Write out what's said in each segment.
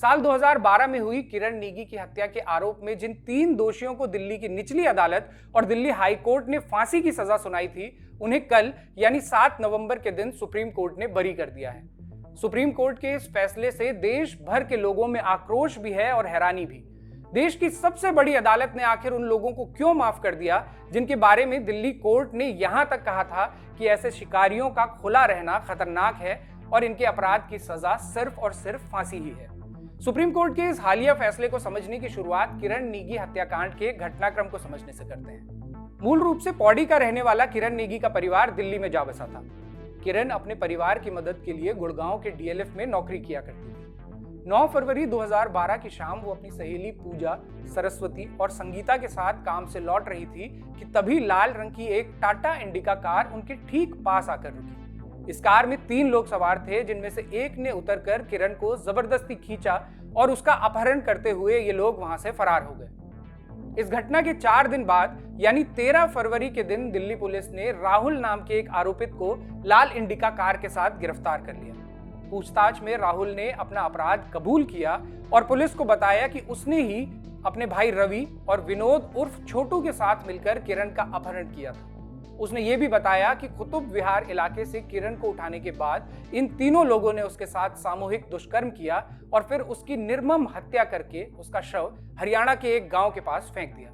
साल 2012 में हुई किरण नेगी की हत्या के आरोप में जिन 3 दोषियों को दिल्ली की निचली अदालत और दिल्ली हाई कोर्ट ने फांसी की सजा सुनाई थी, उन्हें कल यानी 7 नवंबर के दिन सुप्रीम कोर्ट ने बरी कर दिया है। सुप्रीम कोर्ट के इस फैसले से देश भर के लोगों में आक्रोश भी है और हैरानी भी। देश की सबसे बड़ी अदालत ने आखिर उन लोगों को क्यों माफ कर दिया जिनके बारे में दिल्ली कोर्ट ने यहां तक कहा था कि ऐसे शिकारियों का खुला रहना खतरनाक है और इनके अपराध की सजा सिर्फ और सिर्फ फांसी ही है। सुप्रीम कोर्ट के इस हालिया फैसले को समझने की शुरुआत किरण नेगी हत्याकांड के घटनाक्रम को समझने से करते हैं। मूल रूप से पौड़ी का रहने वाला किरण नेगी का परिवार दिल्ली में जा बसा था। किरण अपने परिवार की मदद के लिए गुड़गांव के डीएलएफ में नौकरी किया करती थी। 9 फरवरी 2012 की शाम वो अपनी सहेली पूजा, सरस्वती और संगीता के साथ काम से लौट रही थी कि तभी लाल रंग की एक टाटा इंडिका कार उनके ठीक पास आकर रुकी। इस कार में 3 लोग सवार थे, जिनमें से एक ने उतरकर किरण को जबरदस्ती खींचा और उसका अपहरण करते हुए ये लोग वहां से फरार हो गए। इस घटना के 4 दिन बाद यानी 13 फरवरी के दिन दिल्ली पुलिस ने राहुल नाम के एक आरोपित को लाल इंडिका कार के साथ गिरफ्तार कर लिया। पूछताछ में राहुल ने अपना अपराध कबूल किया और पुलिस को बताया कि उसने ही अपने भाई रवि और विनोद उर्फ छोटू के साथ मिलकर किरण का अपहरण किया था। उसने ये भी बताया कि कुतुब विहार इलाके से किरण को उठाने के बाद इन तीनों लोगों ने उसके साथ सामूहिक दुष्कर्म किया और फिर उसकी निर्मम हत्या करके उसका शव हरियाणा के एक गांव के पास फेंक दिया।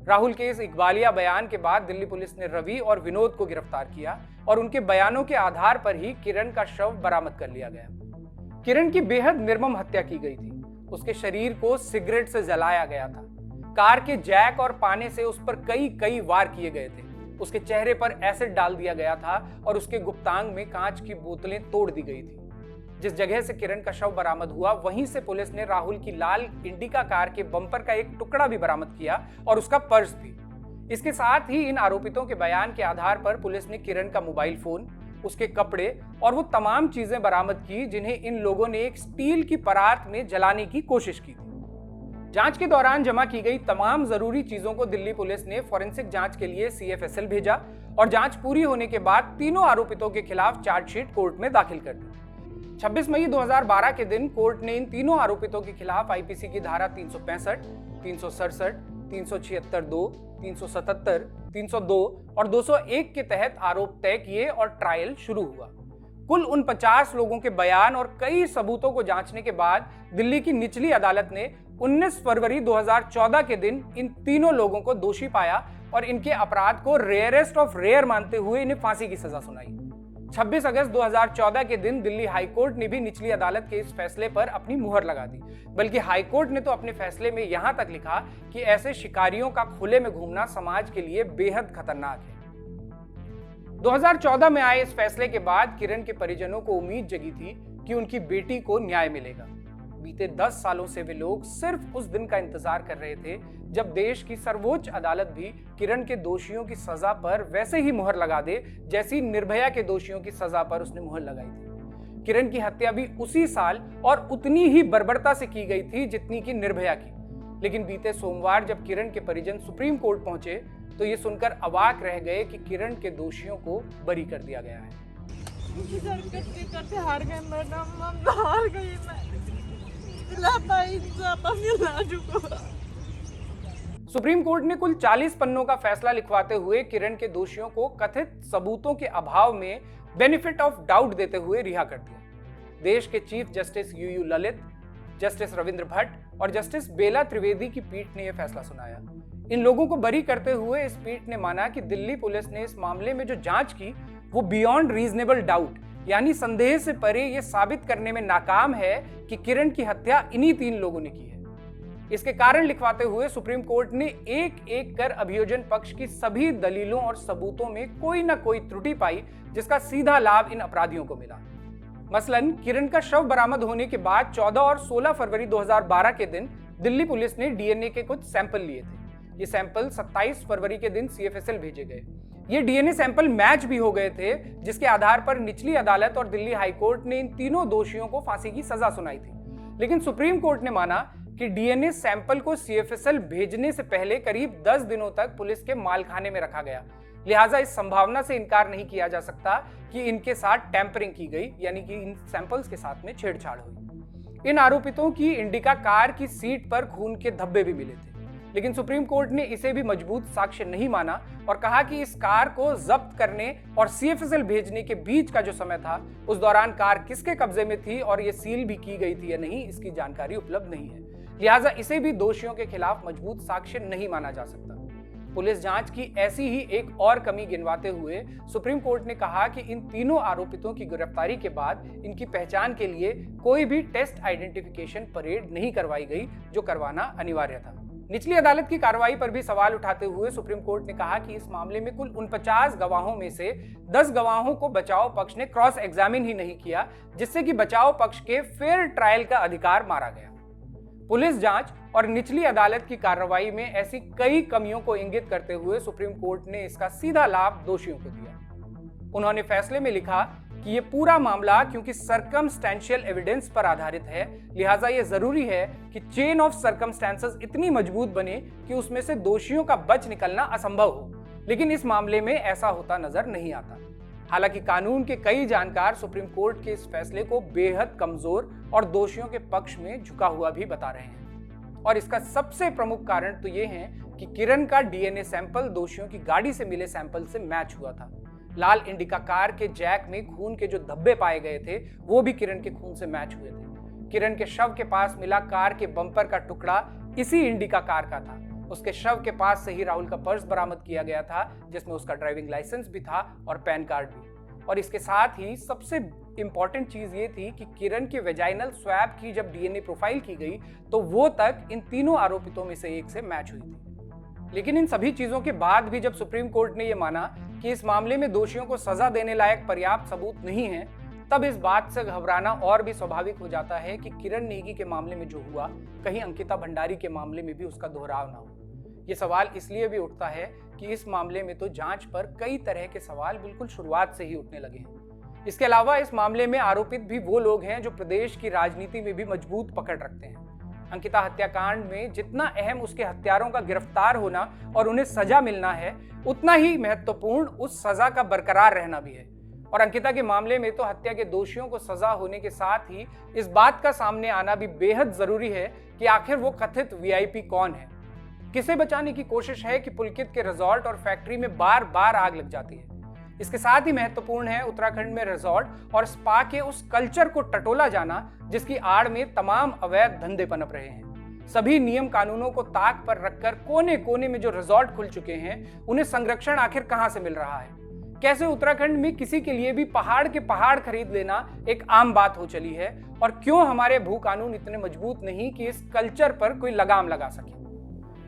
राहुल के इस इकबालिया बयान के बाद दिल्ली पुलिस ने रवि और विनोद को गिरफ्तार किया और उनके बयानों के आधार पर ही किरण का शव बरामद कर लिया गया। किरण की बेहद निर्मम हत्या की गई थी। उसके शरीर को सिगरेट से जलाया गया था। कार के जैक और पाने से उस पर कई वार किए गए थे। उसके चेहरे पर एसिड डाल दिया गया था और उसके गुप्तांग में कांच की बोतलें तोड़ दी गई थी। जिस जगह से किरण का शव बरामद हुआ वहीं से पुलिस ने राहुल की लाल इंडिका कार के बम्पर का एक टुकड़ा भी बरामद किया और उसका पर्स भी। इसके साथ ही इन आरोपितों के बयान के आधार पर पुलिस ने किरण का मोबाइल फोन, उसके कपड़े और वो तमाम चीजें बरामद की जिन्हें इन लोगों ने एक स्टील की परात में जलाने की कोशिश की थी। जांच के दौरान जमा की गई तमाम जरूरी चीजों को दिल्ली पुलिस ने फॉरेंसिक जांच के लिए CFSL भेजा और जांच पूरी होने के बाद तीनों आरोपितों के खिलाफ चार्जशीट कोर्ट में दाखिल कर दी। 26 मई 2012 के दिन कोर्ट ने इन तीनों आरोपितों के खिलाफ आईपीसी की धारा 365, 367, 376(2), 377, 302 और 201 के तहत आरोप तय किए और ट्रायल शुरू हुआ। कुल उन 50 लोगों के बयान और कई सबूतों को जांचने के बाद दिल्ली की निचली अदालत ने 19 फरवरी 2014 के दिन इन तीनों लोगों को दोषी पाया और इनके अपराध को रेयरेस्ट ऑफ रेयर मानते हुए इन्हें फांसी की सजा सुनाई। 26 अगस्त 2014 के दिन दिल्ली हाई कोर्ट ने भी निचली अदालत के इस फैसले पर अपनी मुहर लगा दी। बल्कि हाई कोर्ट ने तो अपने फैसले में यहां तक लिखा कि ऐसे शिकारियों का खुले में घूमना समाज के लिए बेहद खतरनाक है। 2014 में आए इस फैसले के बाद किरण के परिजनों को उम्मीद जगी थी कि उनकी बेटी को न्याय मिलेगा। बीते 10 सालों से वे लोग सिर्फ उस दिन का इंतजार कर रहे थे जब देश की सर्वोच्च अदालत भी किरण के दोषियों की सजा पर वैसे ही मुहर लगा दे जैसी निर्भया के दोषियों की सजा पर उसने मुहर लगाई थी। किरण की हत्या भी उसी साल और उतनी ही बर्बरता से की गई थी जितनी की निर्भया की। लेकिन बीते सोमवार जब किरण के परिजन सुप्रीम कोर्ट पहुंचे तो ये सुनकर अवाक रह गए कि किरण के दोषियों को बरी कर दिया गया है। सुप्रीम कोर्ट ने कुल 40 पन्नों का फैसला लिखवाते हुए किरण के दोषियों को कथित सबूतों के अभाव में बेनिफिट ऑफ डाउट देते हुए रिहा कर दिया। देश के chief justice U U Lalit, justice Ravindra Bhat और जस्टिस बेला त्रिवेदी की पीठ ने यह फैसला सुनाया। इन लोगों को बरी करते हुए इस पीठ ने माना कि दिल्ली पुलिस ने इस मामले में जो जांच की वो बियॉन्ड रीजनेबल डाउट यानी संदेह से परे यह साबित करने में नाकाम है कि किरण की हत्या इन्हीं 3 लोगों ने की है। इसके कारण लिखवाते हुए सुप्रीम कोर्ट ने एक एक कर अभियोजन पक्ष की सभी दलीलों और सबूतों में कोई ना कोई त्रुटि पाई जिसका सीधा लाभ इन अपराधियों को मिला। मसलन किरण का शव बरामद होने के बाद 14 और 16 फरवरी 2012 के दिन दिल्ली पुलिस ने डीएनए के कुछ सैंपल लिए थे। ये सैंपल 27 फरवरी के दिन CFSL भेजे गए। ये डीएनए सैंपल मैच भी हो गए थे जिसके आधार पर निचली अदालत और दिल्ली हाई कोर्ट ने इन तीनों दोषियों को फांसी की सजा सुनाई थी। लेकिन सुप्रीम कोर्ट ने माना कि डीएनए सैंपल को CFSL भेजने से पहले करीब 10 दिनों तक पुलिस के मालखाने में रखा गया। लिहाजा इस संभावना से इनकार नहीं किया जा सकता कि इनके साथ टैंपरिंग की गई यानी कि इन सैंपल्स के साथ में छेड़छाड़ हुई। इन आरोपितों की इंडिका कार की सीट पर खून के धब्बे भी मिले थे, लेकिन सुप्रीम कोर्ट ने इसे भी मजबूत साक्ष्य नहीं माना और कहा कि इस कार को जब्त करने और CFSL भेजने के बीच का जो समय था, उस दौरान कार किसके कब्जे में थी और ये सील भी की गई थी या नहीं, इसकी जानकारी उपलब्ध नहीं है। लिहाजा इसे भी दोषियों के खिलाफ मजबूत साक्ष्य नहीं माना जा सकता। पुलिस जांच की ऐसी ही एक और कमी गिनवाते हुए सुप्रीम कोर्ट ने कहा कि इन तीनों आरोपितों की गिरफ्तारी के बाद इनकी पहचान के लिए कोई भी टेस्ट आइडेंटिफिकेशन परेड नहीं करवाई गई, जो करवाना अनिवार्य था। निचली अदालत की कार्रवाई पर भी सवाल उठाते हुए सुप्रीम कोर्ट ने कहा कि इस मामले में कुल 49 गवाहों में से 10 गवाहों को बचाव पक्ष ने क्रॉस एग्जामिन ही नहीं किया, जिससे कि बचाव पक्ष के फेयर ट्रायल का अधिकार मारा गया। पुलिस जांच और निचली अदालत की कार्रवाई में ऐसी कई कमियों को इंगित करते हुए सुप्रीम कोर्ट ने इसका सीधा लाभ दोषियों को दिया। उन्होंने फैसले में लिखा कि ये पूरा मामला क्योंकि सर्कमस्टेंशियल एविडेंस पर आधारित है, लिहाजा ये जरूरी है कि चेन ऑफ सर्कमस्टेंसेस इतनी मजबूत बने कि उसमें से दोषियों का बच निकलना असंभव हो, लेकिन इस मामले में ऐसा होता नजर नहीं आता। हालांकि कानून के कई जानकार सुप्रीम कोर्ट के इस फैसले को बेहद कमजोर और दोषियों के पक्ष में झुका हुआ भी बता रहे हैं, और इसका सबसे प्रमुख कारण तो ये है कि किरण का DNA सैंपल दोषियों की गाड़ी से मिले सैंपल से मैच हुआ था। लाल इंडिका कार के जैक में खून के जो धब्बे पाए गए थे, वो भी किरण के खून से मैच हुए थे। किरण के शव के पास मिला कार के बम्पर का टुकड़ा इसी इंडिका कार का था। उसके शव के पास से ही राहुल का पर्स बरामद किया गया था, जिसमें उसका ड्राइविंग लाइसेंस भी था और पैन कार्ड भी। और इसके साथ ही सबसे इंपॉर्टेंट चीज ये थी कि किरण के वेजाइनल स्वैब की जब DNA प्रोफाइल की गई तो वो तक इन तीनों आरोपितों में से एक से मैच हुई थी। लेकिन इन सभी चीजों के बाद भी जब सुप्रीम कोर्ट ने यह माना कि इस मामले में दोषियों को सजा देने लायक पर्याप्त सबूत नहीं है, तब इस बात से घबराना और भी स्वाभाविक हो जाता है कि किरण नेगी के मामले में जो हुआ, कहीं अंकिता भंडारी के मामले में भी उसका दोहराव ना हो। ये सवाल इसलिए भी उठता है कि इस मामले में तो जांच पर कई तरह के सवाल बिल्कुल शुरुआत से ही उठने लगे हैं। इसके अलावा इस मामले में आरोपित भी वो लोग हैं जो प्रदेश की राजनीति में भी मजबूत पकड़ रखते हैं। अंकिता हत्याकांड में जितना अहम उसके हत्यारों का गिरफ्तार होना और उन्हें सजा मिलना है, उतना ही महत्वपूर्ण उस सजा का बरकरार रहना भी है। और अंकिता के मामले में तो हत्या के दोषियों को सजा होने के साथ ही इस बात का सामने आना भी बेहद जरूरी है कि आखिर वो कथित VIP कौन है। किसे बचाने की कोशिश है कि पुलकित के रिजॉर्ट और फैक्ट्री में बार बार आग लग जाती है। इसके साथ ही महत्वपूर्ण है उत्तराखंड में रिजॉर्ट और स्पा के उस कल्चर को टटोला जाना जिसकी आड़ में तमाम अवैध धंधे पनप रहे हैं। सभी नियम कानूनों को ताक पर रखकर कोने कोने में जो रिजॉर्ट खुल चुके हैं, उन्हें संरक्षण आखिर कहां से मिल रहा है। कैसे उत्तराखंड में किसी के लिए भी पहाड़ के पहाड़ खरीद लेना एक आम बात हो चली है, और क्यों हमारे भू कानून इतने मजबूत नहीं कि इस कल्चर पर कोई लगाम लगा सके।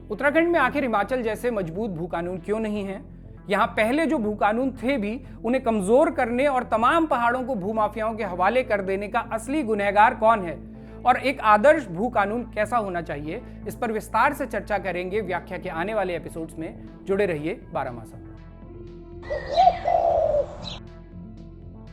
उत्तराखंड में आखिर हिमाचल जैसे मजबूत भू कानून क्यों नहीं है। यहाँ पहले जो भू कानून थे भी उन्हें कमजोर करने और तमाम पहाड़ों को भूमाफियाओं के हवाले कर देने का असली गुनहगार कौन है, और एक आदर्श भू कानून कैसा होना चाहिए, इस पर विस्तार से चर्चा करेंगे व्याख्या के आने वाले एपिसोड्स में। जुड़े रहिए 12 मासा।